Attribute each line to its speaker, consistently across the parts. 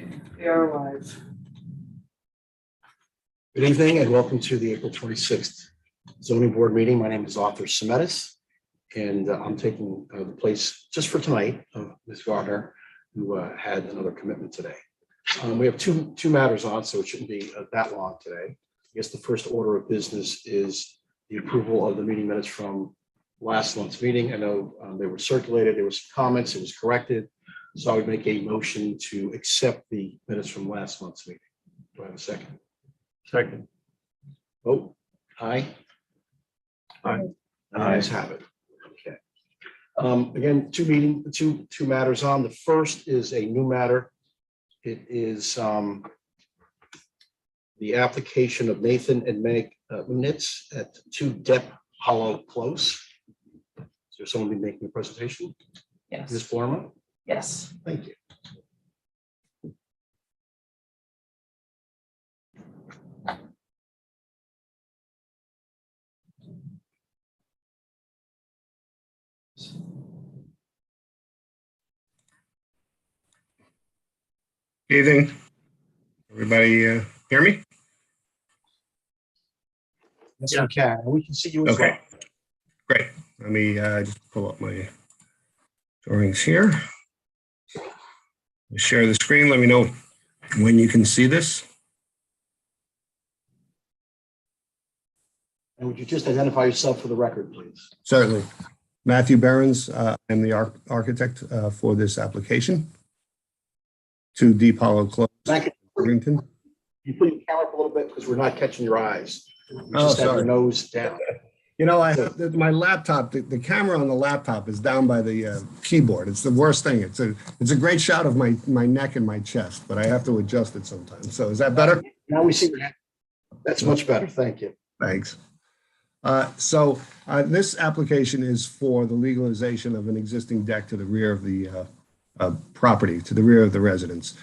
Speaker 1: We are live.
Speaker 2: Good evening and welcome to the April 26th zoning board meeting. My name is Arthur Semetis, and I'm taking the place just for tonight of Ms. Gardner, who had another commitment today. We have two matters on, so it shouldn't be that long today. I guess the first order of business is the approval of the meeting minutes from last month's meeting. I know they were circulated, there were some comments, it was corrected. So I would make a motion to accept the minutes from last month's meeting. Do I have a second?
Speaker 3: Second.
Speaker 2: Vote. Aye.
Speaker 3: Aye.
Speaker 2: Ayes have it. Okay. Again, two matters on. The first is a new matter. It is the application of Nathan and Meg Nitz at 2 Depp Hollow Close. Is there someone be making a presentation? Ms.
Speaker 1: Yes.
Speaker 2: Blorma?
Speaker 1: Yes.
Speaker 2: Thank you.
Speaker 3: Evening. Everybody hear me?
Speaker 2: Yes,
Speaker 3: Yeah.
Speaker 2: we can. And we can see you as well.
Speaker 3: Okay, great. Let me just pull up my drawings here. Share the screen. Let me know when you can see this.
Speaker 2: And would you just identify yourself for the record, please?
Speaker 3: Certainly. Matthew Behrens, I'm the architect for this application. 2 Deep Hollow Close,
Speaker 2: Thank you.
Speaker 3: Irvington.
Speaker 2: You put your camera up a little bit because we're not catching your eyes. You
Speaker 3: Oh,
Speaker 2: just have your
Speaker 3: sorry.
Speaker 2: nose down.
Speaker 3: You know, I have my laptop, the camera on the laptop is down by the keyboard. It's the worst thing. It's a great shot of my neck and my chest, but I have to adjust it sometimes. So is that better?
Speaker 2: Now we see your head. That's much better. Thank you.
Speaker 3: Thanks. This application is for the legalization of an existing deck to the rear of the property, to the rear of the residence.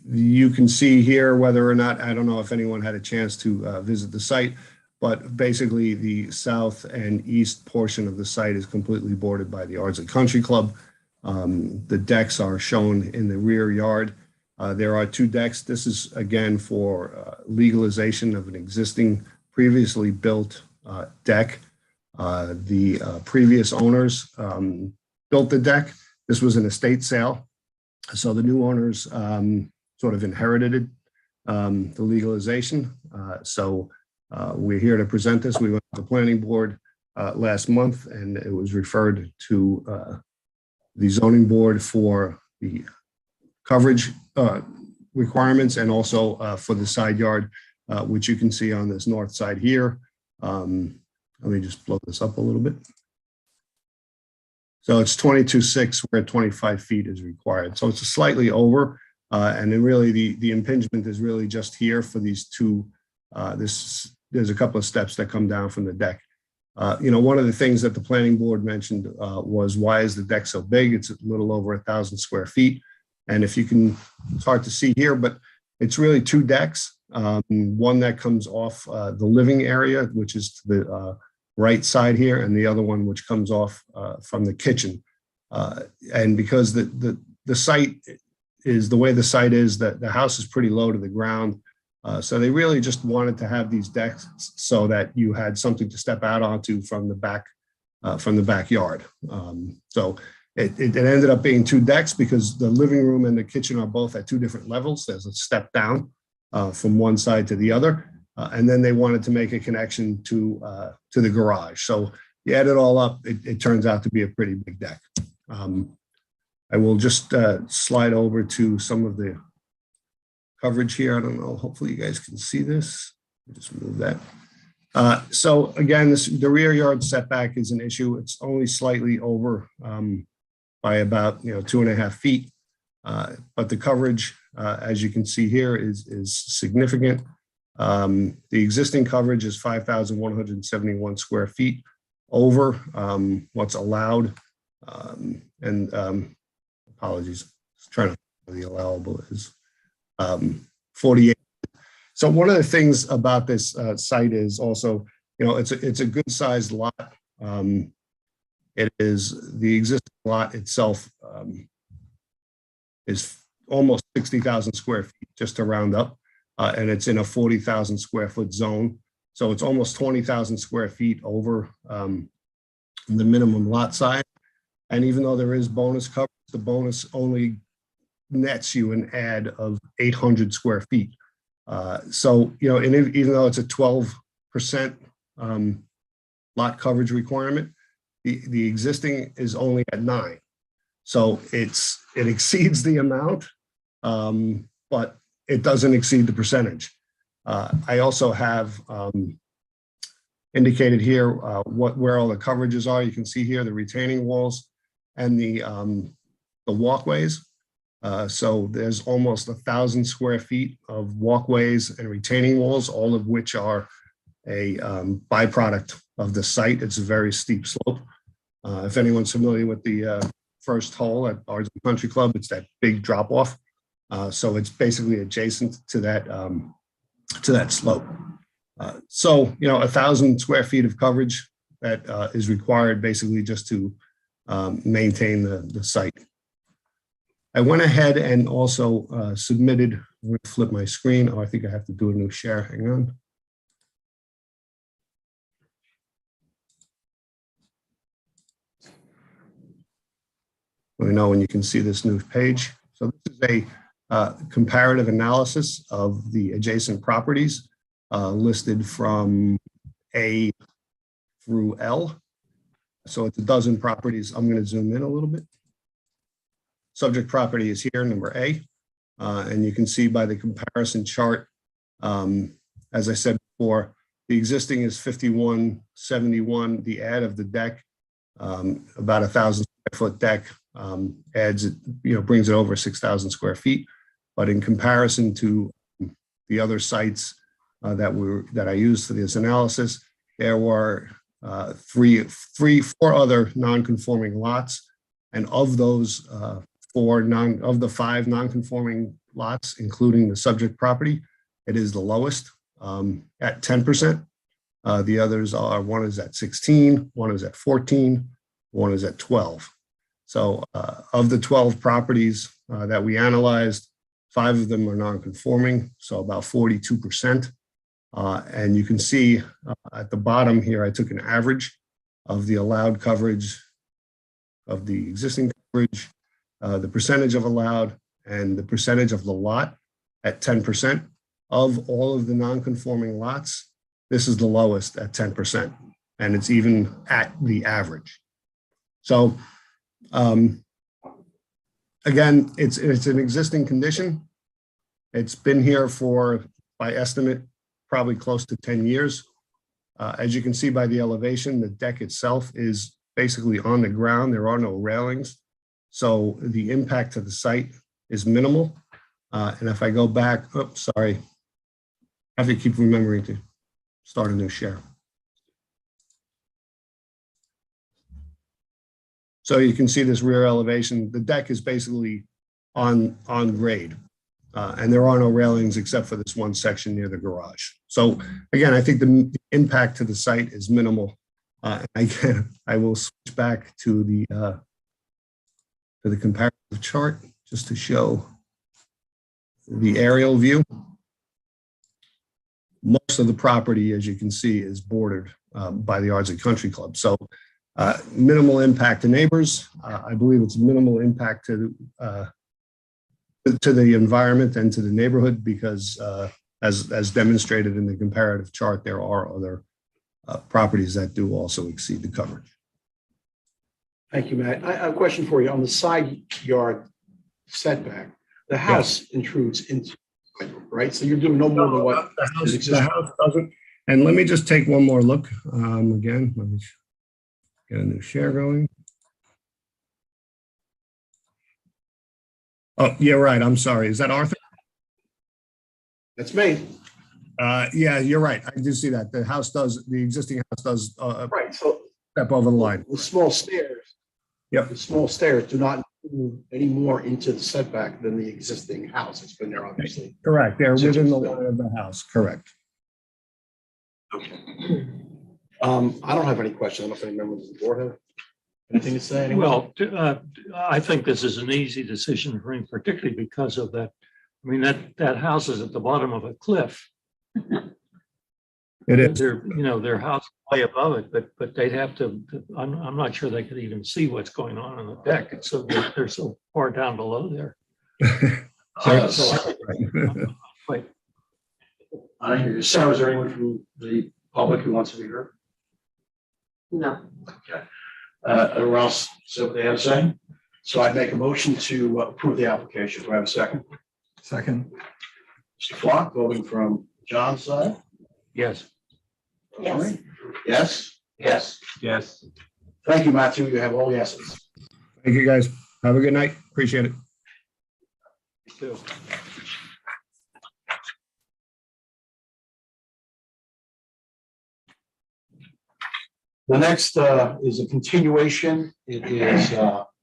Speaker 3: You can see here whether or not, I don't know if anyone had a chance to visit the site, but basically the south and east portion of the site is completely bordered by the Ardsley Country Club. The decks are shown in the rear yard. There are 2 decks. This is again for legalization of an existing previously built deck. The previous owners built the deck. This was an estate sale. So the new owners sort of inherited the legalization. We're here to present this. We went to the planning board last month and it was referred to the zoning board for the coverage requirements and also for the side yard, which you can see on this north side here. Let me just blow this up a little bit. So it's 22.6 where 25 feet is required. So it's slightly over. And then really the impingement is really just here for these 2. There's a couple of steps that come down from the deck. One of the things that the planning board mentioned was, why is the deck so big? It's a little over 1,000 square feet. And if you can, it's hard to see here, but it's really 2 decks. One that comes off the living area, which is to the right side here, and the other one which comes off from the kitchen. And because the site is the way the site is, that the house is pretty low to the ground. So they really just wanted to have these decks so that you had something to step out onto from the backyard. So it ended up being 2 decks because the living room and the kitchen are both at 2 different levels. There's a step down from one side to the other. And then they wanted to make a connection to the garage. So you add it all up, it turns out to be a pretty big deck. I will just slide over to some of the coverage here. I don't know, hopefully you guys can see this. Just move that. So again, the rear yard setback is an issue. It's only slightly over by about 2.5 feet. But the coverage, as you can see here, is significant. The existing coverage is 5,171 square feet over what's allowed. Apologies, trying to find the allowable is 48. So one of the things about this site is also, it's a good sized lot. It is the existing lot itself is almost 60,000 square feet, just to round up. And it's in a 40,000 square foot zone. So it's almost 20,000 square feet over the minimum lot size. And even though there is bonus coverage, the bonus only nets you an add of 800 square feet. So, you know, and even though it's a 12% lot coverage requirement, the existing is only at 9. So it exceeds the amount, but it doesn't exceed the percentage. I also have indicated here where all the coverages are. You can see here the retaining walls and the walkways. So there's almost 1,000 square feet of walkways and retaining walls, all of which are a byproduct of the site. It's a very steep slope. If anyone's familiar with the first hole at Ardsley Country Club, it's that big drop off. So it's basically adjacent to that slope. So, you know, 1,000 square feet of coverage that is required basically just to maintain the site. I went ahead and also submitted, I'm going to flip my screen. Oh, I think I have to do a new share. Hang on. Let me know when you can see this new page. So this is a comparative analysis of the adjacent properties listed from A through L. So it's a dozen properties. I'm going to zoom in a little bit. Subject property is here, number A. And you can see by the comparison chart, as I said before, the existing is 5171. The add of the deck, about 1,000 square foot deck, adds, you know, brings it over 6,000 square feet. But in comparison to the other sites that I used for this analysis, there were four other non-conforming lots, and of those of the 5 non-conforming lots, including the subject property, it is the lowest at 10%. The others are, one is at 16, one is at 14, one is at 12. So of the 12 properties that we analyzed, 5 of them are non-conforming, so about 42%. And you can see at the bottom here, I took an average of the allowed coverage, of the existing coverage, the percentage of allowed, and the percentage of the lot at 10%. Of all of the non-conforming lots, this is the lowest at 10%, and it's even at the average. So again, it's an existing condition. It's been here for, by estimate, probably close to 10 years. As you can see by the elevation, the deck itself is basically on the ground. There are no railings. So the impact to the site is minimal. And if I go back, oops, sorry, I have to keep remembering to start a new share. So you can see this rear elevation. The deck is basically on grade. And there are no railings except for this one section near the garage. So again, I think the impact to the site is minimal. Again, I will switch back to the comparative chart just to show the aerial view. Most of the property, as you can see, is bordered by the Ardsley Country Club. So minimal impact to neighbors. I believe it's minimal impact to the environment and to the neighborhood because as demonstrated in the comparative chart, there are other properties that do also exceed the coverage.
Speaker 2: Thank you, Matt. I have a question for you. On the side yard setback, the house intrudes into, right? So you're doing no more than what
Speaker 3: the house doesn't. And let me just take one more look. Again, let me get a new share going. Oh, yeah, right. I'm sorry. Is that Arthur?
Speaker 2: That's me.
Speaker 3: Yeah, you're right. I do see that. The existing house does
Speaker 2: Right. So
Speaker 3: step over the line.
Speaker 2: the small stairs.
Speaker 3: Yep.
Speaker 2: The small stairs do not move any more into the setback than the existing house. It's been there, obviously.
Speaker 3: Correct. They're within the line of the house. Correct.
Speaker 2: Okay. I don't have any questions. I don't know if any members of the board have. Anything to say? anyone?
Speaker 4: Well, I think this is an easy decision for me, particularly because of that. I mean, that house is at the bottom of a cliff.
Speaker 3: It is.
Speaker 4: Their house is way above it, but they'd have to, I'm not sure they could even see what's going on the deck. It's so, they're so far down below there. Wait,
Speaker 2: I hear you. Sarah, is there anyone from the public who wants to be heard?
Speaker 1: No.
Speaker 2: Okay. Everyone else, so they have to say? So I make a motion to approve the application. Do I have a second?
Speaker 5: Second.
Speaker 2: Mr. Flock, voting from John's side?
Speaker 4: yes.
Speaker 1: Yes.
Speaker 2: Yes? Yes.
Speaker 5: Yes.
Speaker 2: Thank you, Matthew. You have all yeses.
Speaker 3: Thank you, guys. Have a good night. Appreciate it.
Speaker 4: Me too.
Speaker 2: The next is a continuation. It is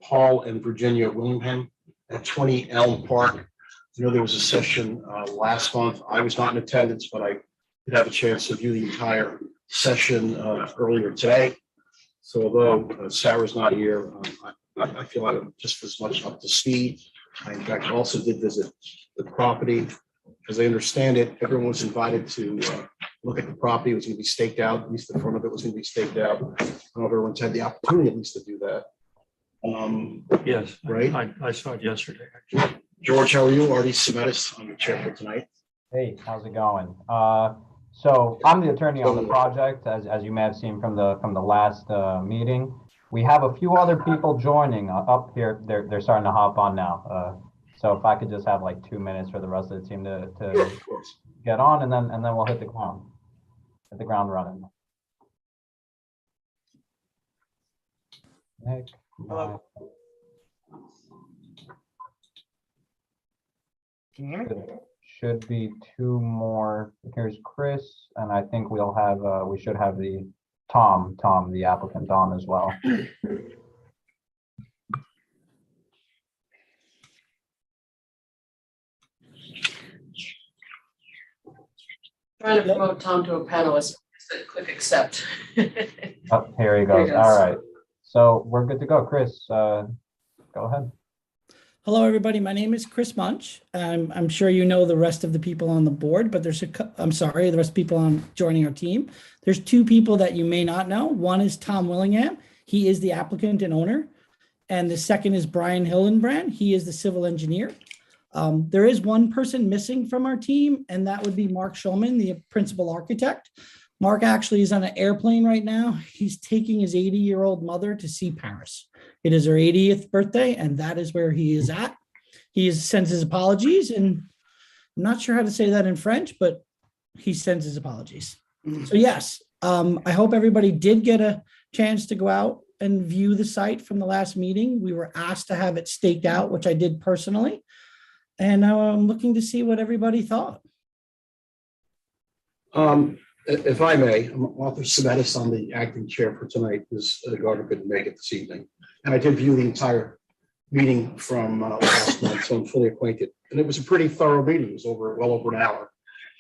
Speaker 2: Paul and Virginia Willingham at 20 Elm Park. You know, there was a session last month. I was not in attendance, but I did have a chance to view the entire session earlier today. So although Sarah's not here, I feel I'm just as much up to speed. I in fact also did visit the property. As I understand it, everyone was invited to look at the property. It was going to be staked out, at least the front of it was going to be staked out. I don't know if everyone's had the opportunity at least to do that.
Speaker 4: Yes,
Speaker 2: Right.
Speaker 4: I saw it yesterday, actually.
Speaker 2: George, how are you? Artie Semetis, I'm the chair for tonight.
Speaker 6: Hey, how's it going? So I'm the attorney on the project, as you may have seen from the last meeting. We have a few other people joining up here. They're starting to hop on now. So if I could just have like 2 minutes for the rest of the team to
Speaker 2: Of course.
Speaker 6: get on, and then we'll hit the ground running. Nick,
Speaker 1: Hello. Can you hear me?
Speaker 6: should be 2 more. Here's Chris, and I think we should have the Tom, the applicant on as well.
Speaker 1: Trying to promote Tom to a panelist. Click accept.
Speaker 6: Oh, here he goes. All right. So we're good to go. Chris, go ahead.
Speaker 7: Hello, everybody. My name is Chris Munch. I'm sure you know the rest of the people on the board, but I'm sorry, the rest of people on joining our team. There's 2 people that you may not know. One is Tom Willingham. He is the applicant and owner. And the second is Brian Hillenbrand. He is the civil engineer. There is one person missing from our team, and that would be Mark Schulman, the principal architect. Mark actually is on an airplane right now. He's taking his 80-year-old mother to see Paris. It is her 80th birthday, and that is where he is at. He sends his apologies, and I'm not sure how to say that in French, but he sends his apologies. So yes, I hope everybody did get a chance to go out and view the site from the last meeting. We were asked to have it staked out, which I did personally. And I'm looking to see what everybody thought.
Speaker 2: If I may, I'm Arthur Semetis. I'm the acting chair for tonight, because Gardner couldn't make it this evening. And I did view the entire meeting from last month, so I'm fully acquainted. And it was a pretty thorough meeting. It was well over an hour.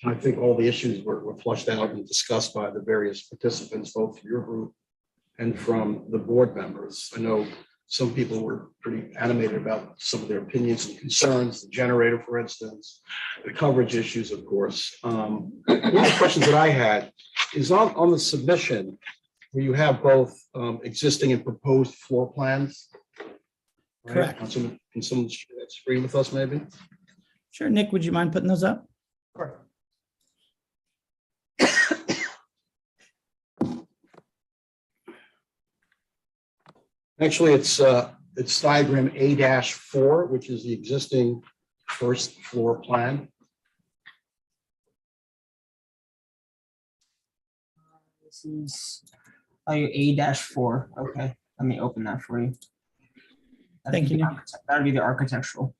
Speaker 2: And I think all the issues were flushed out and discussed by the various participants, both from your group and from the board members. I know some people were pretty animated about some of their opinions and concerns, the generator, for instance, the coverage issues, of course. One of the questions that I had is on the submission, where you have both existing and proposed floor plans. Right?
Speaker 7: Correct.
Speaker 2: Can someone share that screen with us, maybe?
Speaker 7: Sure, Nick, would you mind putting those up?
Speaker 2: Sure. Actually, it's diagram A-4, which is the existing first floor plan.
Speaker 8: This is your A-4. Okay, let me open that for you.
Speaker 7: Thank you, Nick.
Speaker 8: That'd be the architectural.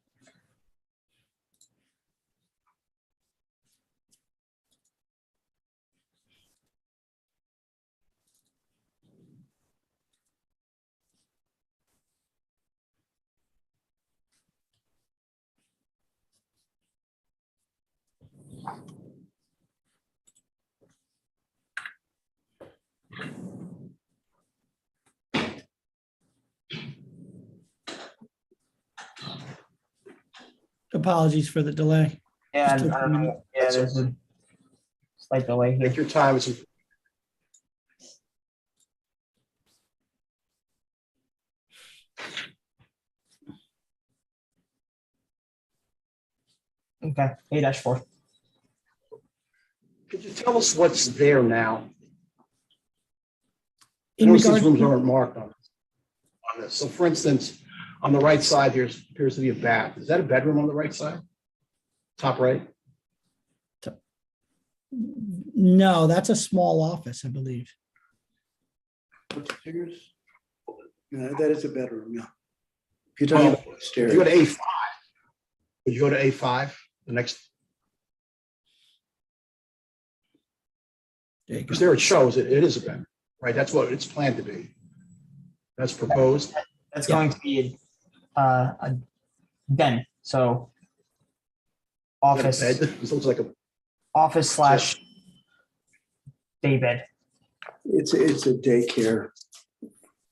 Speaker 7: Apologies for the delay.
Speaker 8: Yeah,
Speaker 7: Just
Speaker 8: I
Speaker 7: took a
Speaker 8: don't know.
Speaker 7: minute.
Speaker 8: Yeah, there's a slight delay here.
Speaker 2: Take your time. It's
Speaker 8: Okay, A-4.
Speaker 2: Could you tell us what's there now?
Speaker 7: In
Speaker 2: Notice
Speaker 7: regards
Speaker 2: these rooms
Speaker 7: to,
Speaker 2: aren't marked on this. So for instance, on the right side, there appears to be a bath. Is that a bedroom on the right side? Top right?
Speaker 7: no, that's a small office, I believe.
Speaker 5: What's the figures? No, that is a bedroom, yeah. If you're talking about
Speaker 2: If you go
Speaker 5: upstairs,
Speaker 2: to A5, would you go to A5, the next,
Speaker 7: There you
Speaker 2: because
Speaker 7: go.
Speaker 2: there it shows it is a bedroom, right? That's what it's planned to be. That's proposed.
Speaker 8: That's
Speaker 7: Yeah.
Speaker 8: going to be a den, so office,
Speaker 2: Bed. This looks like a,
Speaker 8: office slash day bed.
Speaker 5: it's a daycare.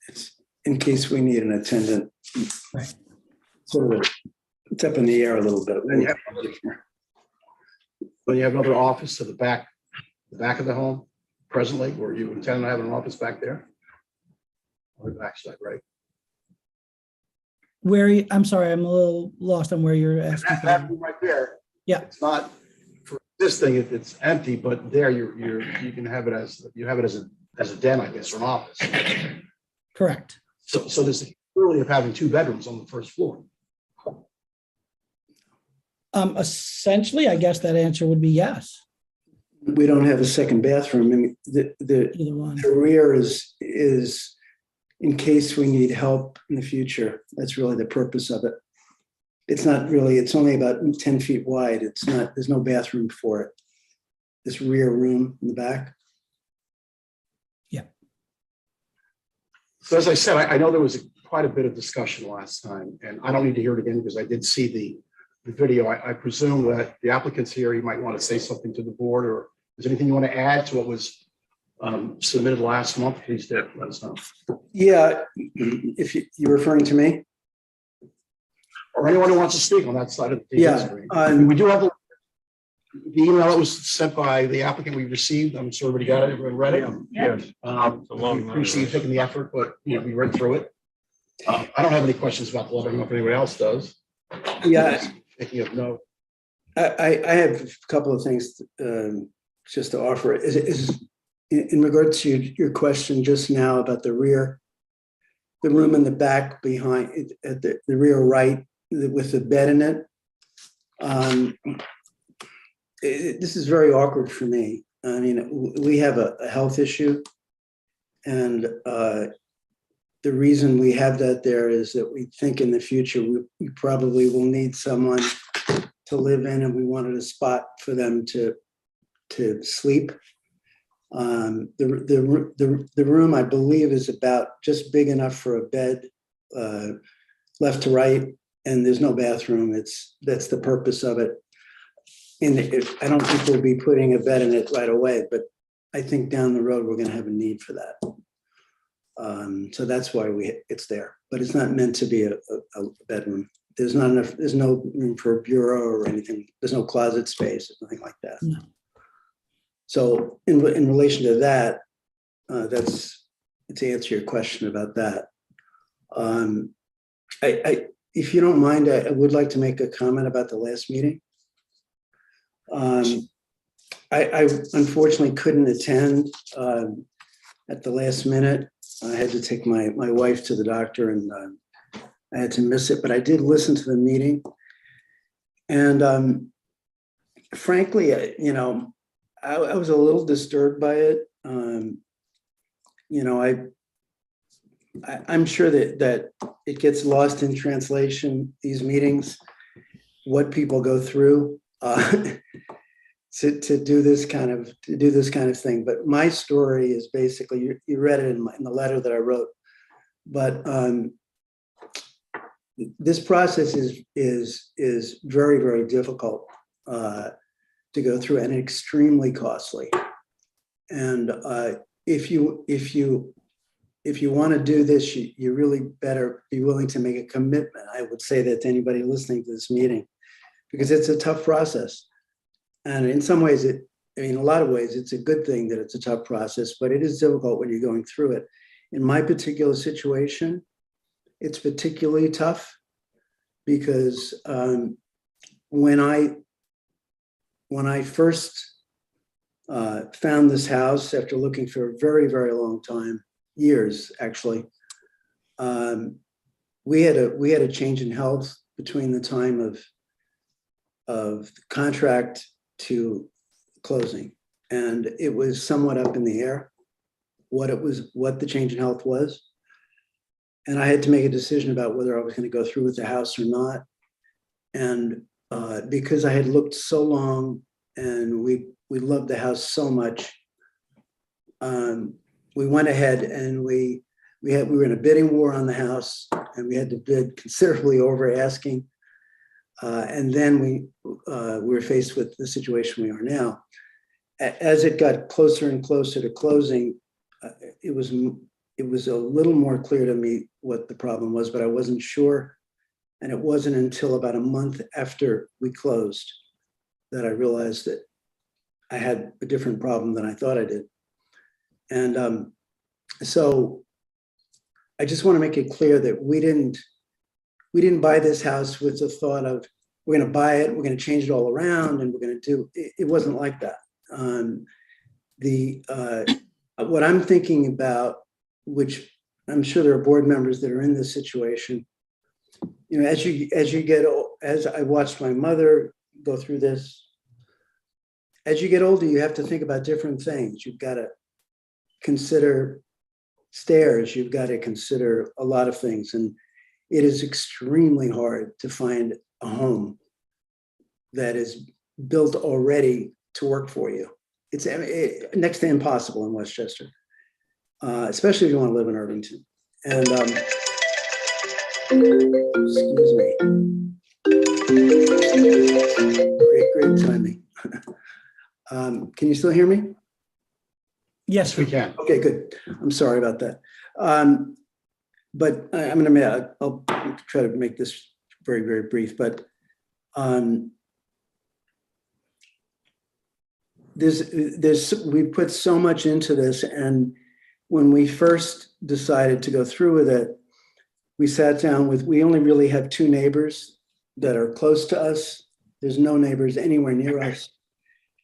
Speaker 5: It's in case we need an attendant.
Speaker 7: Right.
Speaker 5: So it's up in the air a little bit.
Speaker 2: then you have another office to the back of the home presently, where you intend on having an office back there? On the backside, right?
Speaker 7: I'm sorry, I'm a little lost on where you're asking.
Speaker 2: That
Speaker 7: for.
Speaker 2: bathroom right there.
Speaker 7: Yeah.
Speaker 2: It's not, for this thing, it's empty, but there you can have it as, as a den, I guess, or an office.
Speaker 7: Correct.
Speaker 2: So there's the possibility of having two bedrooms on the first floor.
Speaker 7: Essentially, I guess that answer would be yes,
Speaker 5: We don't have a second bathroom. I mean, the
Speaker 7: either one.
Speaker 5: rear is in case we need help in the future. That's really the purpose of it. It's not really, it's only about 10 feet wide. It's not, there's no bathroom for it. This rear room in the back.
Speaker 2: So as I said, I know there was quite a bit of discussion last time, and I don't need to hear it again because I did see the video. I presume that the applicants here, you might want to say something to the board, or is there anything you want to add to what was submitted last month? Please do let us know.
Speaker 5: Yeah, if you're referring to me?
Speaker 2: Or anyone who wants to speak on that side of the TV
Speaker 5: Yeah,
Speaker 2: screen. We do have the email that was sent by the applicant we received. I'm sure everybody got it, everyone read it.
Speaker 4: Yes. It's a long
Speaker 2: We
Speaker 4: letter.
Speaker 2: appreciate you taking the effort, but we read through it. I don't have any questions about the letter. I don't know if anyone else does.
Speaker 5: Yeah,
Speaker 2: Taking of note.
Speaker 5: I have a couple of things just to offer. Is in regards to your question just now about the rear, the room in the back behind it, at the rear right with the bed in it. This is very awkward for me. I mean, we have a health issue, and the reason we have that there is that we think in the future we probably will need someone to live in, and we wanted a spot for them to sleep. The room, I believe, is about just big enough for a bed, left to right, and there's no bathroom. That's the purpose of it. And I don't think we'll be putting a bed in it right away, but I think down the road we're going to have a need for that. So that's why it's there, but it's not meant to be a bedroom. There's not enough. There's no room for a bureau or anything. There's no closet space. There's nothing like that.
Speaker 7: No.
Speaker 5: So in relation to that, that's to answer your question about that. If you don't mind, I would like to make a comment about the last meeting. I unfortunately couldn't attend at the last minute. I had to take my wife to the doctor, and I had to miss it, but I did listen to the meeting. And frankly, I was a little disturbed by it. I'm sure that it gets lost in translation, these meetings, what people go through to do this kind of thing. But my story is basically, you read it in the letter that I wrote, but this process is very, very difficult to go through and extremely costly. And if you want to do this, you really better be willing to make a commitment. I would say that to anybody listening to this meeting, because it's a tough process. And in some ways, in a lot of ways, it's a good thing that it's a tough process, but it is difficult when you're going through it. In my particular situation, it's particularly tough because when I first found this house after looking for a very, very long time, years actually, we had a change in health between the time of contract to closing, and it was somewhat up in the air what the change in health was, and I had to make a decision about whether I was going to go through with the house or not. And because I had looked so long and we loved the house so much, we went ahead and we were in a bidding war on the house, and we had to bid considerably over asking. And then we were faced with the situation we are now. As it got closer and closer to closing, it was a little more clear to me what the problem was, but I wasn't sure. And it wasn't until about a month after we closed that I realized that I had a different problem than I thought I did. And so I just want to make it clear that we didn't buy this house with the thought of, we're going to buy it, we're going to change it all around, and we're going to do, it wasn't like that. What I'm thinking about, which I'm sure there are board members that are in this situation, as I watched my mother go through this, as you get older, you have to think about different things. You've got to consider stairs, you've got to consider a lot of things. And it is extremely hard to find a home that is built already to work for you. It's next to impossible in Westchester, especially if you want to live in Irvington. And excuse me. Great timing. Can you still hear me?
Speaker 7: Yes,
Speaker 2: We can.
Speaker 5: Okay, good. I'm sorry about that. But I'll try to make this very, very brief, but we put so much into this, and when we first decided to go through with it, we sat down we only really have 2 neighbors that are close to us. There's no neighbors anywhere near us.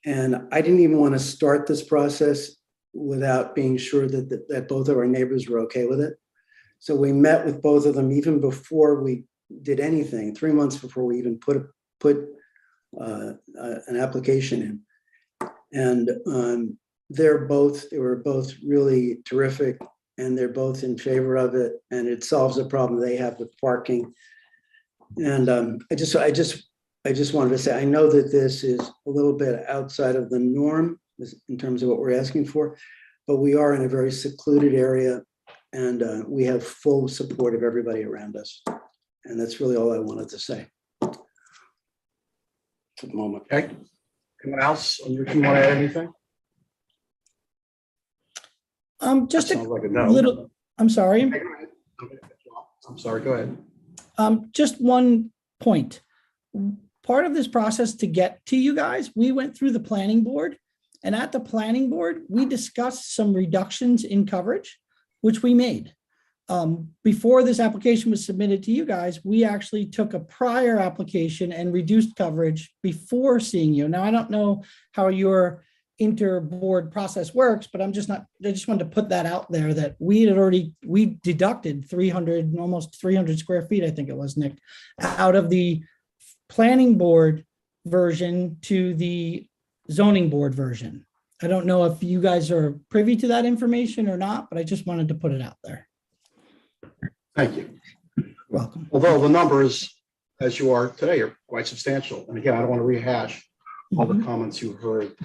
Speaker 5: And I didn't even want to start this process without being sure that both of our neighbors were okay with it. So we met with both of them even before we did anything, 3 months before we even put an application in. And they were both really terrific, and they're both in favor of it, and it solves a problem they have with parking. And I just wanted to say, I know that this is a little bit outside of the norm in terms of what we're asking for, but we are in a very secluded area, and we have full support of everybody around us. And that's really all I wanted to say for the moment.
Speaker 2: Okay. Anyone else on your team want to add anything?
Speaker 7: just
Speaker 2: Sounds
Speaker 7: a
Speaker 2: like a no.
Speaker 7: little, I'm sorry.
Speaker 2: I'm sorry, go ahead.
Speaker 7: Just one point. Part of this process to get to you guys, we went through the planning board, and at the planning board, we discussed some reductions in coverage, which we made. Before this application was submitted to you guys, we actually took a prior application and reduced coverage before seeing you. Now, I don't know how your inter-board process works, but I just wanted to put that out there that we deducted 300, almost 300 square feet, I think it was, Nick, out of the planning board version to the zoning board version. I don't know if you guys are privy to that information or not, but I just wanted to put it out there.
Speaker 2: Thank you.
Speaker 7: You're welcome.
Speaker 2: Although the numbers, as you are today, are quite substantial. And again, I don't want to rehash all the comments you heard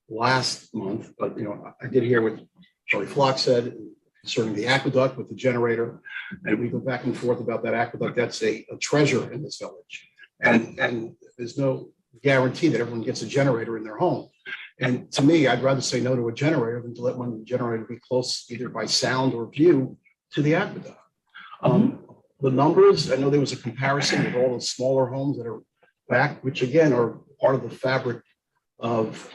Speaker 2: last month, but I did hear what Charlie Flock said concerning the aqueduct with the generator. And we go back and forth about that aqueduct. That's a treasure in this village. And there's no guarantee that everyone gets a generator in their home. And to me, I'd rather say no to a generator than to let one generator be close, either by sound or view, to the aqueduct. The numbers, I know there was a comparison with all the smaller homes that are back, which again are part of the fabric of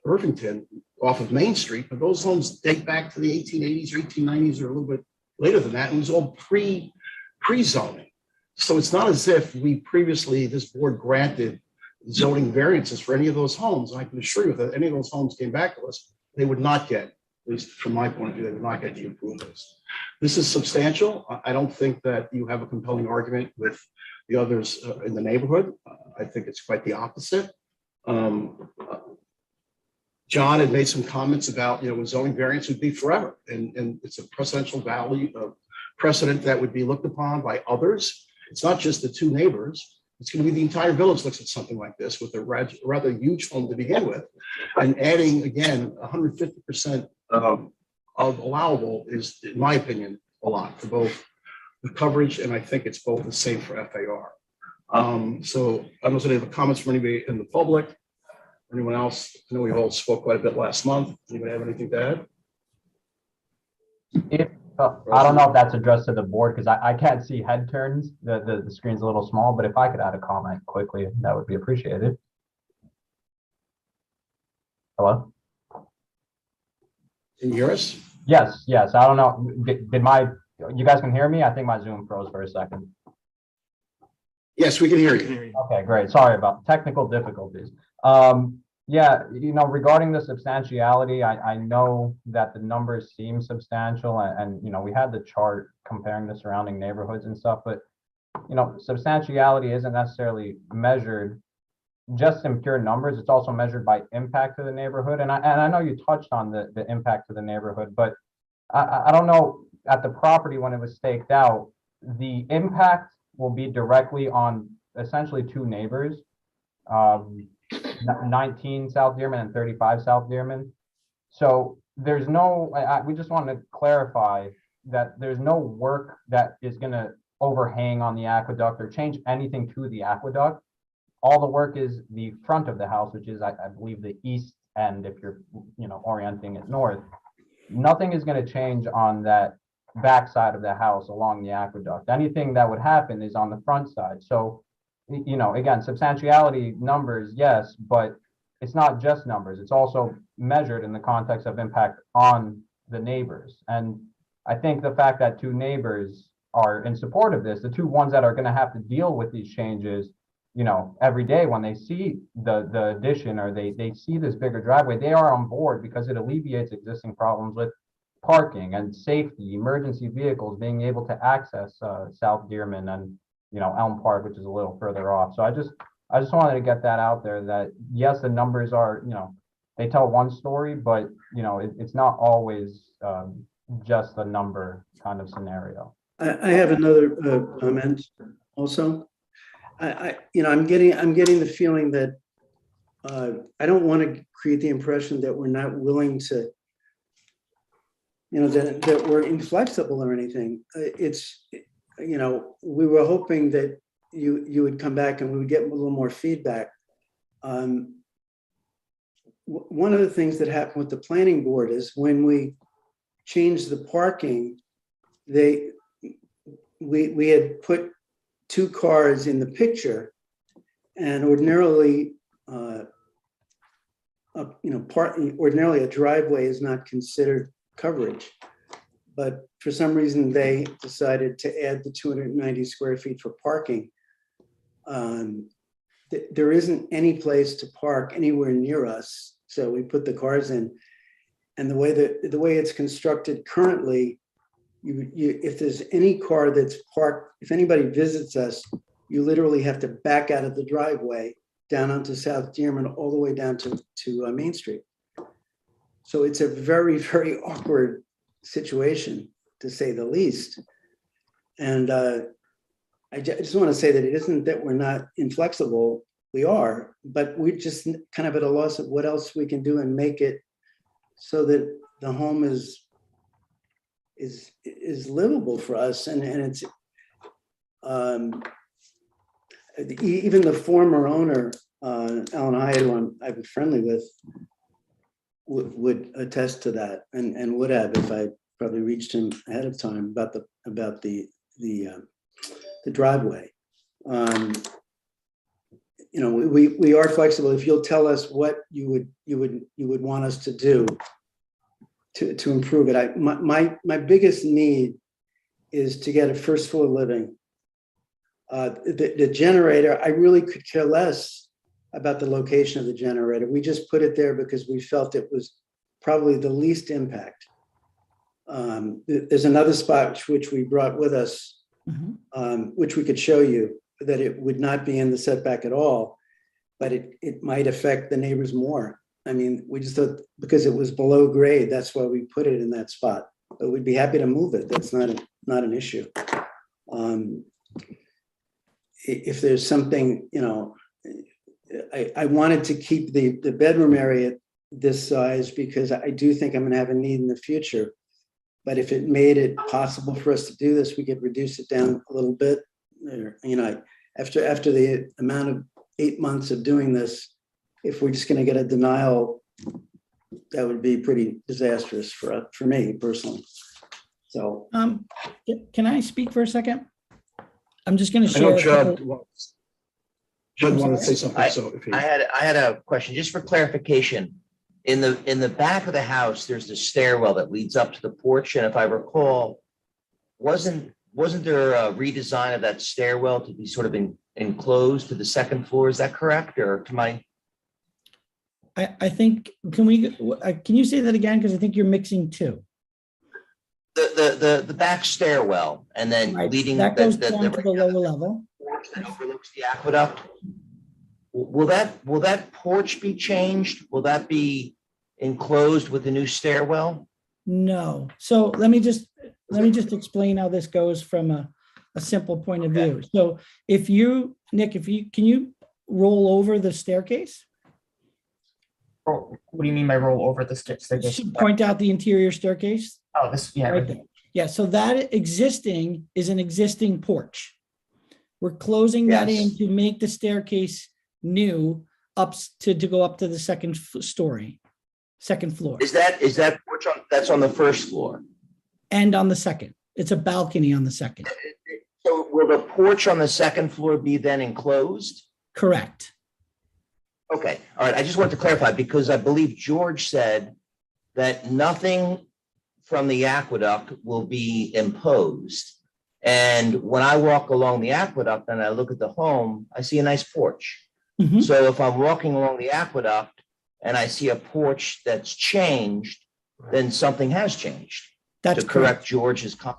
Speaker 2: Irvington off of Main Street, but those homes date back to the 1880s or 1890s or a little bit later than that. It was all pre-zoning. So it's not as if we previously, this board granted zoning variances for any of those homes. And I can assure you that any of those homes came back to us, they would not get, at least from my point of view, they would not get the approvals. This is substantial. I don't think that you have a compelling argument with the others in the neighborhood. I think it's quite the opposite. John had made some comments about, zoning variance would be forever. And it's a precedential value of precedent that would be looked upon by others. It's not just the two neighbors. It's going to be the entire village looks at something like this with a rather huge home to begin with. And adding, again, 150% of allowable is, in my opinion, a lot for both the coverage, and I think it's both the same for FAR. So I don't know if any other comments from anybody in the public, anyone else. I know we all spoke quite a bit last month. Anybody have anything to add?
Speaker 6: If I don't know if that's addressed to the board because I can't see head turns. The screen's a little small, but if I could add a comment quickly, that would be appreciated. Hello?
Speaker 2: Can you hear us?
Speaker 6: Yes. I don't know. You guys can hear me? I think my Zoom froze for a second.
Speaker 2: Yes, we can hear you.
Speaker 6: Okay, great. Sorry about technical difficulties. Yeah, regarding the substantiality, I know that the numbers seem substantial and we had the chart comparing the surrounding neighborhoods and stuff, but, substantiality isn't necessarily measured just in pure numbers. It's also measured by impact to the neighborhood. And I know you touched on the impact to the neighborhood, but I don't know at the property when it was staked out, the impact will be directly on essentially two neighbors. 19 South Dearman and 35 South Dearman. So there's we just want to clarify that there's no work that is going to overhang on the aqueduct or change anything to the aqueduct. All the work is the front of the house, which is, I believe, the east end if you're, orienting it north. Nothing is going to change on that back side of the house along the aqueduct. Anything that would happen is on the front side. So again, substantiality numbers, yes, but it's not just numbers. It's also measured in the context of impact on the neighbors. And I think the fact that two neighbors are in support of this, the two ones that are going to have to deal with these changes, every day when they see the addition or they see this bigger driveway, they are on board because it alleviates existing problems with parking and safety, emergency vehicles being able to access South Dearman and Elm Park, which is a little further off. So I just wanted to get that out there that yes, the numbers are, they tell one story, but it's not always just a number kind of scenario.
Speaker 5: I have another comment also. I'm getting the feeling that I don't want to create the impression that we're not willing to, that we're inflexible or anything. We were hoping that you would come back and we would get a little more feedback. One of the things that happened with the planning board is when we changed the parking, we had put two cars in the picture, and ordinarily, ordinarily a driveway is not considered coverage. But for some reason, they decided to add the 290 square feet for parking. There isn't any place to park anywhere near us, so we put the cars in. And the way it's constructed currently, if there's any car that's parked, if anybody visits us, you literally have to back out of the driveway down onto South Dearman all the way down to Main Street. So it's a very, very awkward situation, to say the least. And I just want to say that it isn't that we're not inflexible, we are, but we're just kind of at a loss of what else we can do and make it so that the home is livable for us. And it's even the former owner, Alan Hyatt, who I've been friendly with, would attest to that, and would have if I probably reached him ahead of time about the driveway. we are flexible. If you'll tell us what you would want us to do to improve it. My biggest need is to get a first floor living. The generator, I really could care less about the location of the generator. We just put it there because we felt it was probably the least impact. There's another spot which we brought with us, which we could show you, that it would not be in the setback at all, but it might affect the neighbors more. I mean, we just thought because it was below grade, that's why we put it in that spot. But we'd be happy to move it. That's not an issue. If there's something, I wanted to keep the bedroom area this size because I do think I'm going to have a need in the future. But if it made it possible for us to do this, we could reduce it down a little bit. After the amount of 8 months of doing this, if we're just going to get a denial, that would be pretty disastrous for me personally. So,
Speaker 7: can I speak for a second? I'm just going to
Speaker 2: I know
Speaker 7: share.
Speaker 2: Judd wanted to say something, so if he.
Speaker 9: I had a question, just for clarification. In the back of the house, there's the stairwell that leads up to the porch, and if I recall, wasn't there a redesign of that stairwell to be sort of enclosed to the second floor? Is that correct, or to my?
Speaker 7: I think, can you say that again? Because I think you're mixing two.
Speaker 9: The back stairwell, and then
Speaker 7: Right.
Speaker 9: leading
Speaker 7: That goes down to the lower level.
Speaker 9: porch that overlooks the aqueduct. Will that porch be changed? Will that be enclosed with the new stairwell?
Speaker 7: No. So let me just explain how this goes from a simple point of view. So Nick, can you roll over the staircase?
Speaker 8: What do you mean by roll over the staircase?
Speaker 7: Should point out the interior staircase.
Speaker 8: Oh, this, yeah.
Speaker 7: Right there. Yeah, so that is an existing porch. We're closing that in
Speaker 9: Yes.
Speaker 7: to make the staircase new to go up to the second floor.
Speaker 9: Is that porch that's on the first floor?
Speaker 7: And on the second. It's a balcony on the second.
Speaker 9: So will the porch on the second floor be then enclosed?
Speaker 7: Correct.
Speaker 9: Okay, all right. I just want to clarify because I believe George said that nothing from the aqueduct will be imposed. And when I walk along the aqueduct and I look at the home, I see a nice porch.
Speaker 7: Mhm.
Speaker 9: So if I'm walking along the aqueduct and I see a porch that's changed, then something has changed.
Speaker 7: That's
Speaker 9: To
Speaker 7: correct.
Speaker 9: correct George's comment.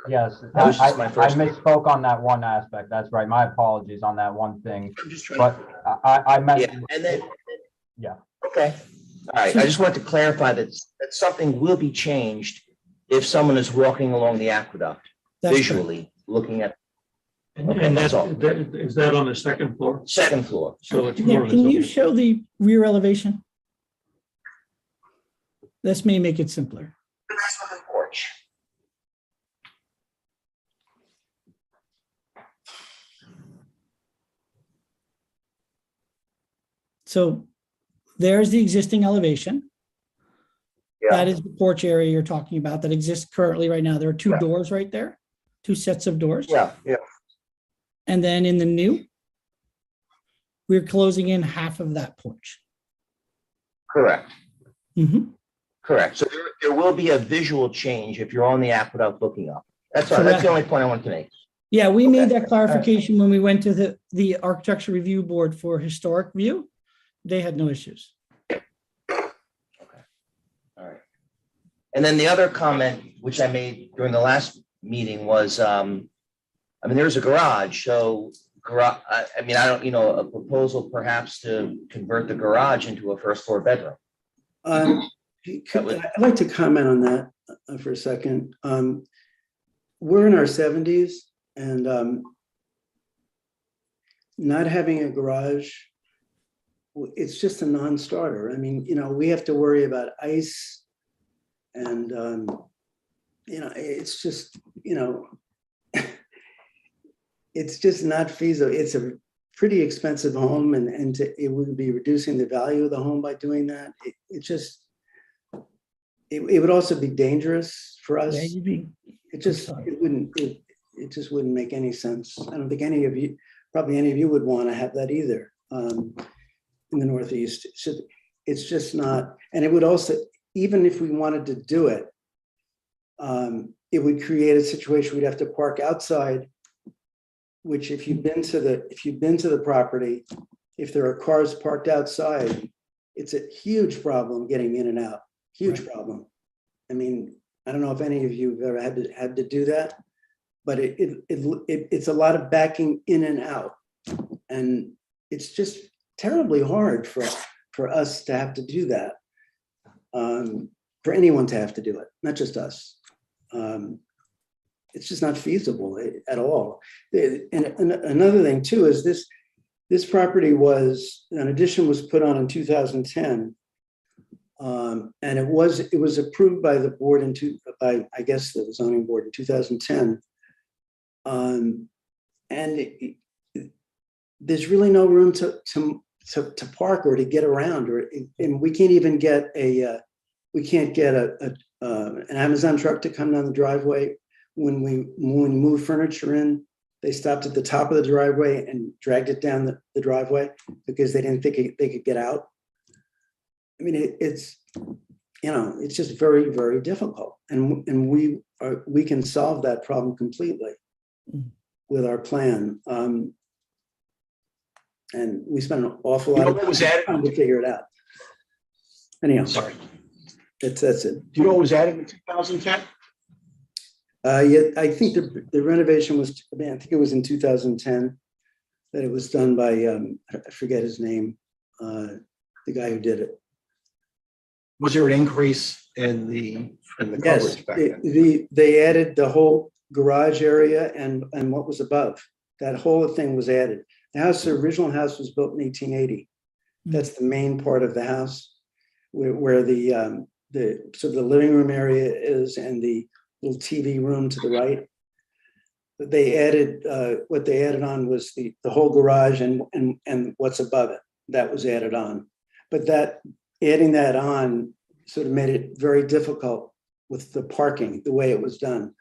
Speaker 6: Yes,
Speaker 9: That was
Speaker 6: I
Speaker 9: just my first-
Speaker 6: misspoke on that one aspect. That's right. My apologies on that one thing.
Speaker 9: I'm just trying
Speaker 6: But I meant,
Speaker 9: Yeah, and then.
Speaker 6: Yeah.
Speaker 9: Okay, all right, I just want to clarify that something will be changed if someone is walking along the aqueduct
Speaker 7: That's correct.
Speaker 9: visually, looking at Okay,
Speaker 4: And
Speaker 9: that's all.
Speaker 4: is that on the second floor?
Speaker 9: second floor.
Speaker 4: So it's more.
Speaker 7: Nick, can you show the rear elevation? This may make it simpler.
Speaker 9: That's with the porch.
Speaker 7: So there's the existing elevation. That is the porch area you're talking about that exists currently right now. There are two
Speaker 9: Yeah.
Speaker 7: doors right there, two sets of doors.
Speaker 9: Yeah.
Speaker 7: And then in the new, we're closing in half of that porch.
Speaker 9: Correct,
Speaker 7: Mhm.
Speaker 9: correct. So there will be a visual change if you're on the aqueduct looking up. That's all, that's
Speaker 7: Correct.
Speaker 9: the only point I wanted to make.
Speaker 7: Yeah, we made
Speaker 9: Okay.
Speaker 7: that clarification when we went to the Architecture Review Board for historic view. They had no issues.
Speaker 9: All right. And then the other comment, which I made during the last meeting was, there's a garage, so I don't, a proposal perhaps to convert the garage into a first floor bedroom.
Speaker 5: I'd like to comment on that for a second. We're in our 70s and not having a garage, it's just a non-starter. I mean, we have to worry about ice and, it's just, it's just not feasible. It's a pretty expensive home and it would be reducing the value of the home by doing that. It would also be dangerous for us.
Speaker 7: Yeah, you'd be-
Speaker 5: It just wouldn't make any sense. I don't think probably any of you would want to have that either. in the Northeast. It's just not, and it would also, even if we wanted to do it, it would create a situation we'd have to park outside, which if you've been to the property, if there are cars parked outside, it's a huge problem getting in and out, huge problem. I mean, I don't know if any of you have ever had to do that, but it's a lot of backing in and out. And it's just terribly hard for us to have to do that. For anyone to have to do it, not just us. It's just not feasible at all. And another thing too is this property was, an addition was put on in 2010. And it was approved by the board by, I guess, the zoning board in 2010. And there's really no room to park or to get around, and we can't even get an Amazon truck to come down the driveway. When we moved furniture in, they stopped at the top of the driveway and dragged it down the driveway because they didn't think they could get out. I mean, it's just very, very difficult. And we can solve that problem completely with our plan. And we spent an awful lot of time to figure it out. Anyhow,
Speaker 2: Sorry.
Speaker 5: that's it.
Speaker 2: Do you know what was added in 2010?
Speaker 5: Yeah, I think the renovation was, I think it was in 2010 that it was done by, I forget his name, the guy who did it.
Speaker 2: Was there an increase in the
Speaker 5: Yes,
Speaker 2: coverage back then?
Speaker 5: they added the whole garage area and what was above. That whole thing was added. The original house was built in 1880. That's the main part of the house where the sort of the living room area is and the little TV room to the right. They added, what they added on was the whole garage and what's above it. That was added on. But adding that on sort of made it very difficult with the parking, the way it was done.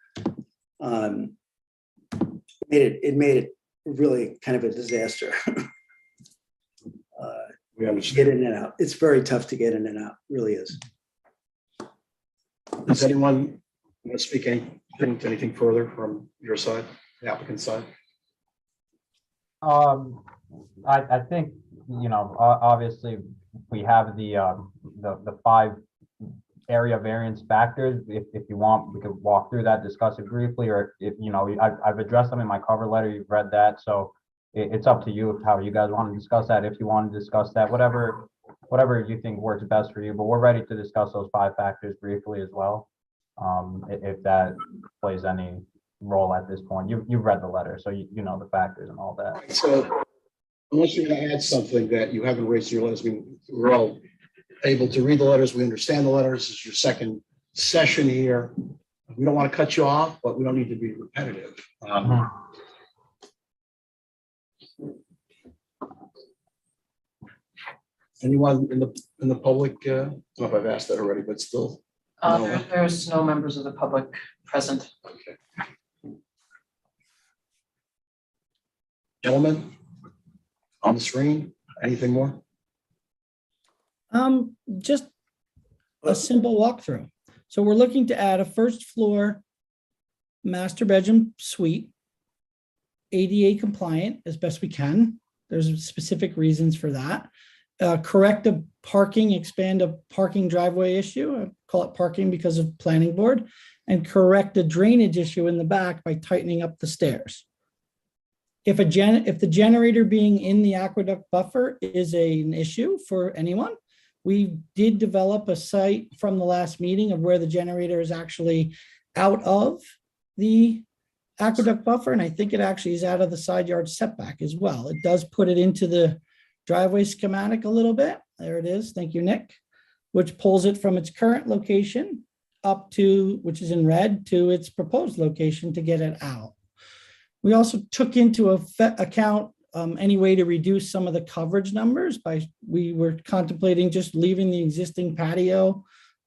Speaker 5: It made it really kind of a disaster.
Speaker 2: We understand.
Speaker 5: Get in and out. It's very tough to get in and out, really is.
Speaker 2: Does anyone want to speak anything further from your side, the applicant's side?
Speaker 6: I think, obviously we have the 5 area variance factors. If you want, we could walk through that, discuss it briefly, or if, I've addressed them in my cover letter, you've read that. So it's up to you how you guys want to discuss that. If you want to discuss that, whatever you think works best for you, but we're ready to discuss those 5 factors briefly as well. If that plays any role at this point, you've read the letter, so you know the factors and all that.
Speaker 2: So unless you want to add something that you haven't raised in your letters, I mean, we're all able to read the letters. We understand the letters. This is your second session here. We don't want to cut you off, but we don't need to be repetitive. Anyone in the public? I don't know if I've asked that already, but still.
Speaker 1: There's no members of the public present.
Speaker 2: Okay. Gentlemen, on the screen, anything more?
Speaker 7: Just a simple walkthrough. So we're looking to add a first floor master bedroom suite, ADA compliant as best we can. There's specific reasons for that. Correct a expand a parking driveway issue. I call it parking because of planning board, and correct a drainage issue in the back by tightening up the stairs. If the generator being in the aqueduct buffer is an issue for anyone, we did develop a site from the last meeting of where the generator is actually out of the aqueduct buffer. And I think it actually is out of the side yard setback as well. It does put it into the driveway schematic a little bit. There it is. Thank you, Nick, which pulls it from its current location up to, which is in red, to its proposed location to get it out. We also took into account any way to reduce some of the coverage numbers we were contemplating just leaving the existing patio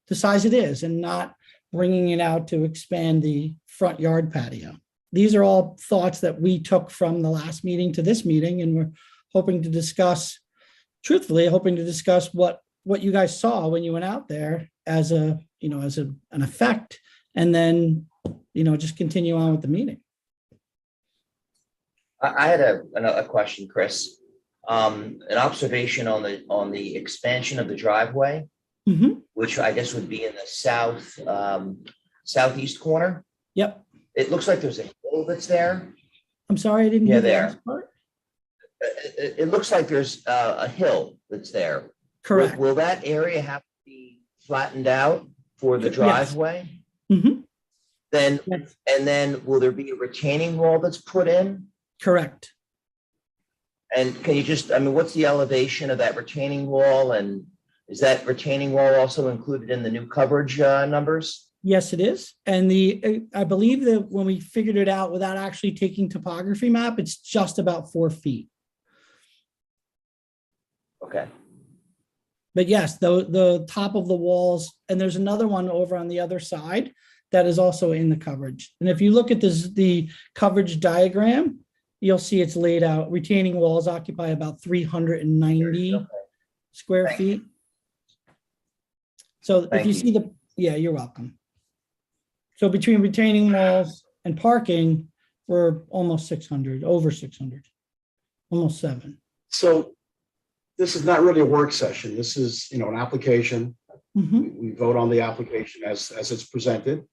Speaker 7: the size it is and not bringing it out to expand the front yard patio. These are all thoughts that we took from the last meeting to this meeting, and we're hoping to discuss, truthfully, hoping to discuss what you guys saw when you went out there as a, you know, as an effect, and then, you know, just continue on with the meeting.
Speaker 9: I had a question, Chris. An observation on the expansion of the driveway,
Speaker 7: Mhm.
Speaker 9: which I guess would be in the southeast corner.
Speaker 7: Yep.
Speaker 9: It looks like there's a hill that's there.
Speaker 7: I'm sorry, I didn't
Speaker 9: Yeah,
Speaker 7: hear the
Speaker 9: there.
Speaker 7: last part.
Speaker 9: It looks like there's a hill that's there.
Speaker 7: Correct.
Speaker 9: Will that area have to be flattened out for the
Speaker 7: Yes.
Speaker 9: driveway?
Speaker 7: Mhm.
Speaker 9: Then,
Speaker 7: Yes.
Speaker 9: and then will there be a retaining wall that's put in?
Speaker 7: Correct.
Speaker 9: And can you just, I mean, what's the elevation of that retaining wall? And is that retaining wall also included in the new coverage numbers?
Speaker 7: Yes, it is. And I believe that when we figured it out without actually taking topography map, it's just about 4 feet.
Speaker 9: Okay.
Speaker 7: But yes, the top of the walls, and there's another one over on the other side that is also in the coverage. And if you look at the coverage diagram, you'll see it's laid out. Retaining walls occupy about 390 square
Speaker 9: Thank you.
Speaker 7: feet. So if
Speaker 9: Thank
Speaker 7: you
Speaker 9: you.
Speaker 7: see yeah, you're welcome. So between retaining walls and parking, we're almost 600, over 600, almost 7.
Speaker 2: So this is not really a work session. This is, you know, an application.
Speaker 7: Mhm.
Speaker 2: We vote on the application as it's presented.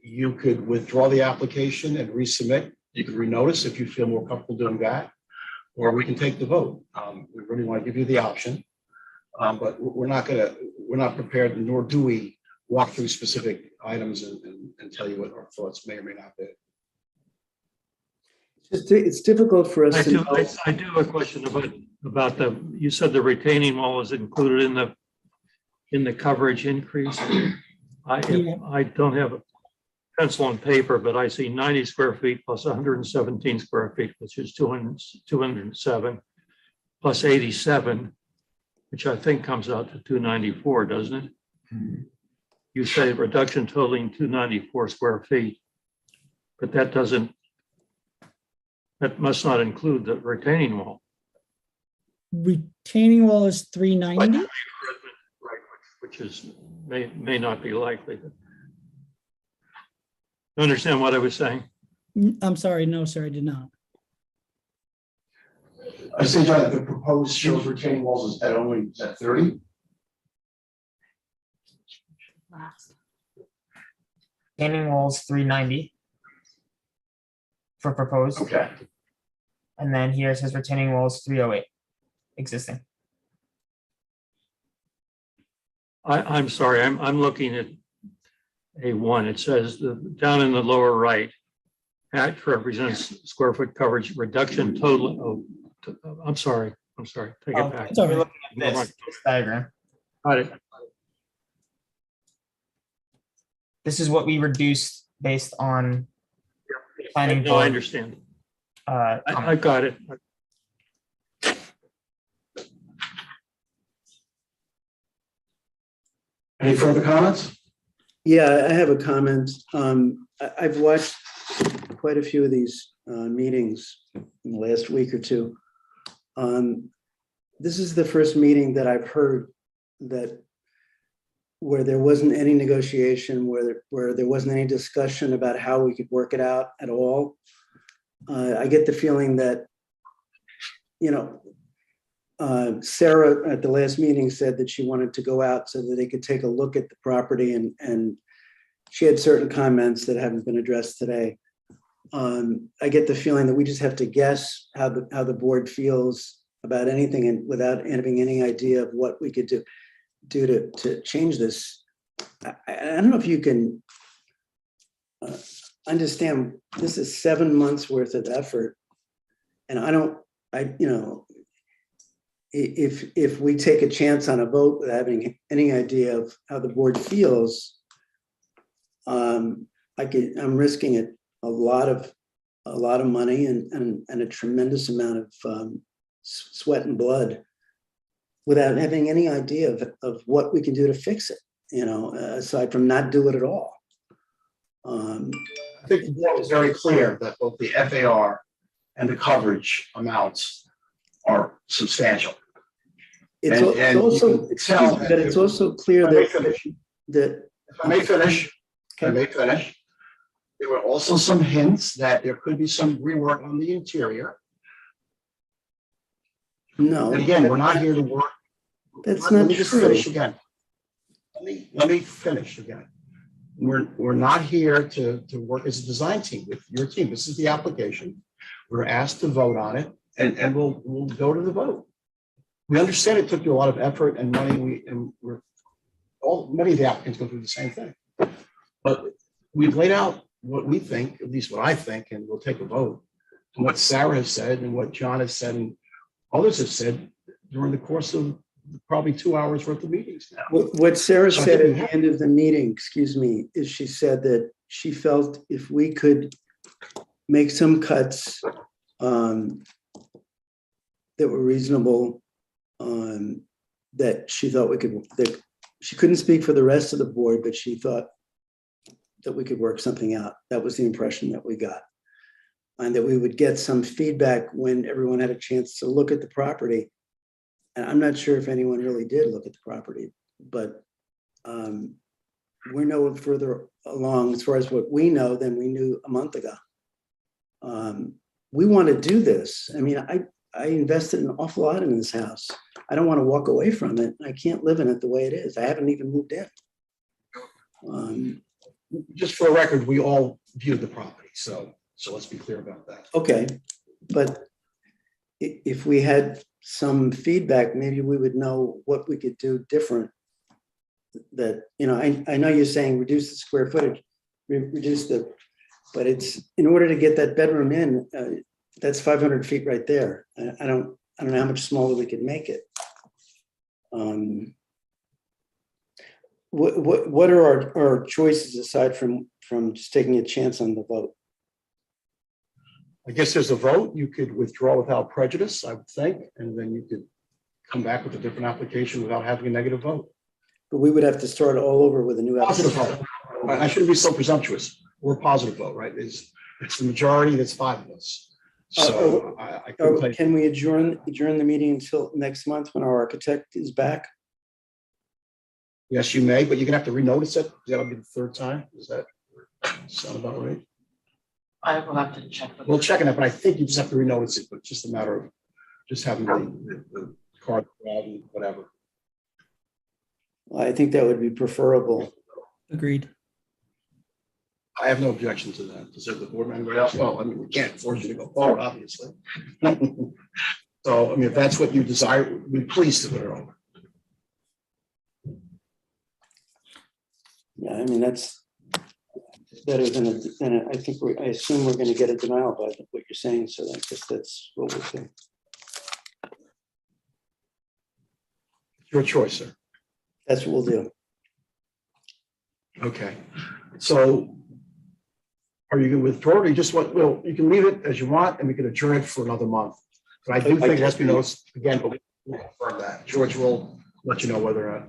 Speaker 2: You could withdraw the application and resubmit. You could renotice if you feel more comfortable doing that, or we can take the vote. We really want to give you the option. But we're not prepared, nor do we walk through specific items and tell you what our thoughts may or may not be.
Speaker 5: It's difficult for us
Speaker 4: I
Speaker 5: to
Speaker 4: do,
Speaker 5: know.
Speaker 4: I do have a question about you said the retaining wall is included in the coverage increase.
Speaker 7: Yeah.
Speaker 4: I don't have a pencil and paper, but I see 90 square feet plus 117 square feet, which is 207, plus 87, which I think comes out to 294, doesn't it? You say reduction totaling 294 square feet, but that must not include the retaining wall.
Speaker 7: Retaining wall is 390.
Speaker 4: Right, which may not be likely. You understand what I was saying?
Speaker 7: I'm sorry, no, sir, I did not.
Speaker 2: I say, John, the proposed shows retaining walls is at 30.
Speaker 8: Retaining walls 390 for proposed,
Speaker 2: Okay.
Speaker 8: and then here it says retaining walls 308 existing.
Speaker 4: I'm sorry, I'm looking at A1. It says down in the lower right, Act represents square foot coverage reduction total. Oh, I'm sorry. Take it back.
Speaker 7: It's all
Speaker 8: You're
Speaker 7: right.
Speaker 8: looking at this diagram.
Speaker 4: Got it.
Speaker 8: This is what we reduced based on planning
Speaker 4: No, I
Speaker 8: board.
Speaker 4: understand.
Speaker 8: Comment.
Speaker 4: I got it.
Speaker 2: Any further comments?
Speaker 5: Yeah, I have a comment. I've watched quite a few of these meetings in the last week or two. This is the first meeting that I've heard that where there wasn't any negotiation, where there wasn't any discussion about how we could work it out at all. I get the feeling that, you know, Sarah at the last meeting said that she wanted to go out so that they could take a look at the property, and she had certain comments that haven't been addressed today. I get the feeling that we just have to guess how the board feels about anything, and without having any idea of what we could do to change this. I don't know if you can understand, this is 7 months worth of effort. And if we take a chance on a vote without having any idea of how the board feels, I'm risking a lot of money and a tremendous amount of sweat and blood without having any idea of what we can do to fix it, aside from not do it at all.
Speaker 2: I think the board was very clear that both the FAR and the coverage amounts are substantial.
Speaker 5: It's
Speaker 2: And-
Speaker 5: al- it's
Speaker 2: and you
Speaker 5: also,
Speaker 2: can
Speaker 5: excuse
Speaker 2: tell
Speaker 5: me, but it's also clear
Speaker 2: If I may
Speaker 5: that,
Speaker 2: finish.
Speaker 5: that,
Speaker 2: If I may finish, if I
Speaker 5: Okay.
Speaker 2: may finish. There were also some hints that there could be some rework on the interior.
Speaker 5: no.
Speaker 2: And again, we're not here to work.
Speaker 5: That's
Speaker 2: Let
Speaker 5: not
Speaker 2: me just
Speaker 5: true.
Speaker 2: finish again. Let me finish again. We're not here to work as a design team with your team. This is the application. We're asked to vote on it and we'll go to the vote. We understand it took you a lot of effort and money. Many of the applicants go through the same thing. But we've laid out what we think, at least what I think, and we'll take a vote. And what Sarah has said and what John has said and others have said during the course of probably 2 hours worth of meetings now.
Speaker 5: What Sarah
Speaker 2: So I
Speaker 5: said
Speaker 2: think
Speaker 5: at
Speaker 2: we
Speaker 5: the end of the meeting, excuse me, is she said that she felt if we could make some cuts that were reasonable, that she thought we could, that she couldn't speak for the rest of the board, but she thought that we could work something out. That was the impression that we got. And that we would get some feedback when everyone had a chance to look at the property. And I'm not sure if anyone really did look at the property, but we're no further along as far as what we know than we knew a month ago. We want to do this. I mean, I invested an awful lot in this house. I don't want to walk away from it. I can't live in it the way it is. I haven't even moved in.
Speaker 2: Just for the record, we all viewed the property, so let's be clear about that.
Speaker 5: Okay, but if we had some feedback, maybe we would know what we could do different. That, I know you're saying reduce the square footage, but it's, in order to get that bedroom in, that's 500 feet right there. I don't know how much smaller we could make it. What are our choices aside from just taking a chance on the vote?
Speaker 2: I guess there's a vote. You could withdraw without prejudice, I would think, and then you could come back with a different application without having a negative vote.
Speaker 5: But we would have to start all over with a new
Speaker 2: Positive
Speaker 5: application.
Speaker 2: vote. I shouldn't be so presumptuous. We're a positive vote, right? It's the majority, that's 5 of us. So I couldn't tell you.
Speaker 5: Can we adjourn the meeting until next month when our architect is back?
Speaker 2: Yes, you may, but you're gonna have to renotice it. That'll be the 3rd time. Does that sound about right?
Speaker 1: I will have to check. with
Speaker 2: We'll
Speaker 1: her.
Speaker 2: check it out, but I think you just have to renotice it, but just a matter of just having the card, and whatever.
Speaker 5: I think that would be preferable.
Speaker 7: Agreed.
Speaker 2: I have no objection to that. Does the board member else? Well, I mean, we can't force you to go forward, obviously. So, I mean, if that's what you desire, we're pleased to put it over.
Speaker 5: Yeah, I mean, that's better than I think I assume we're going to get a denial by what you're saying. So I guess that's what we'll say.
Speaker 2: Your choice, sir.
Speaker 5: That's what we'll do.
Speaker 2: Okay. So are you going to withdraw or you just want, well, you can leave it as you want and we can adjourn it for another month. But I do think it has to be noticed again, but we'll confirm that. George will let you know whether or not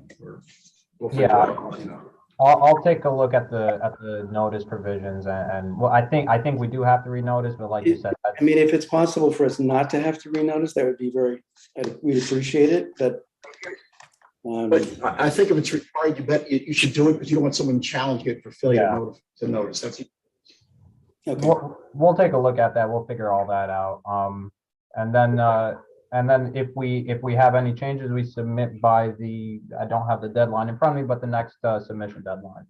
Speaker 2: we'll figure it
Speaker 6: Yeah.
Speaker 2: out, you know.
Speaker 6: I'll take a look at the notice provisions and well, I think we do have to renotice, but like you said,
Speaker 5: I mean, if it's possible for us not to have to renotice, that would be we'd appreciate it, but.
Speaker 2: But I think if it's required, you should do it because you don't want someone challenging it for failure to notice. That's
Speaker 5: Okay.
Speaker 6: we'll take a look at that. We'll figure all that out. And then if we have any changes, we submit by I don't have the deadline in front of me, but the next submission deadline.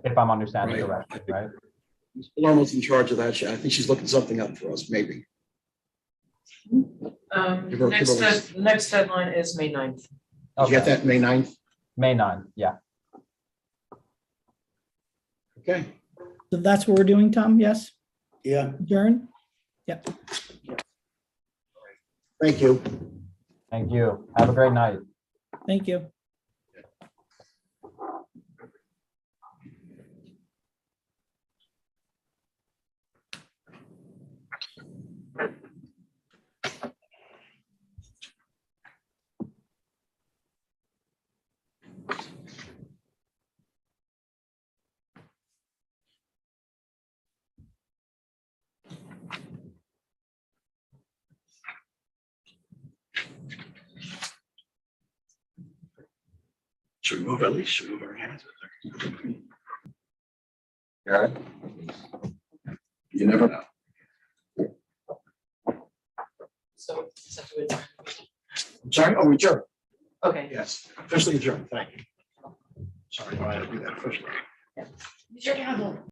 Speaker 6: If I'm understanding
Speaker 2: Right.
Speaker 6: correctly, right?
Speaker 2: Palermo's in charge of that. I think she's looking something up for us, maybe. Give her a list.
Speaker 1: Next deadline is May 9th.
Speaker 2: Did you get that May 9th?
Speaker 6: May 9th, yeah.
Speaker 2: Okay.
Speaker 7: So that's what we're doing, Tom? Yes?
Speaker 5: Yeah.
Speaker 7: Adjourn? Yep.
Speaker 2: Thank you.
Speaker 6: Thank you. Have a great night.
Speaker 7: Thank you.
Speaker 2: Should we move at least? Should we move our hands?
Speaker 9: Jared?
Speaker 2: You never know.
Speaker 1: So. is that to adjourn?
Speaker 2: I'm sorry, oh, adjourn.
Speaker 1: Okay.
Speaker 2: Yes, officially adjourned. Thank you. Sorry, I had to do that officially.
Speaker 1: Use your gavel.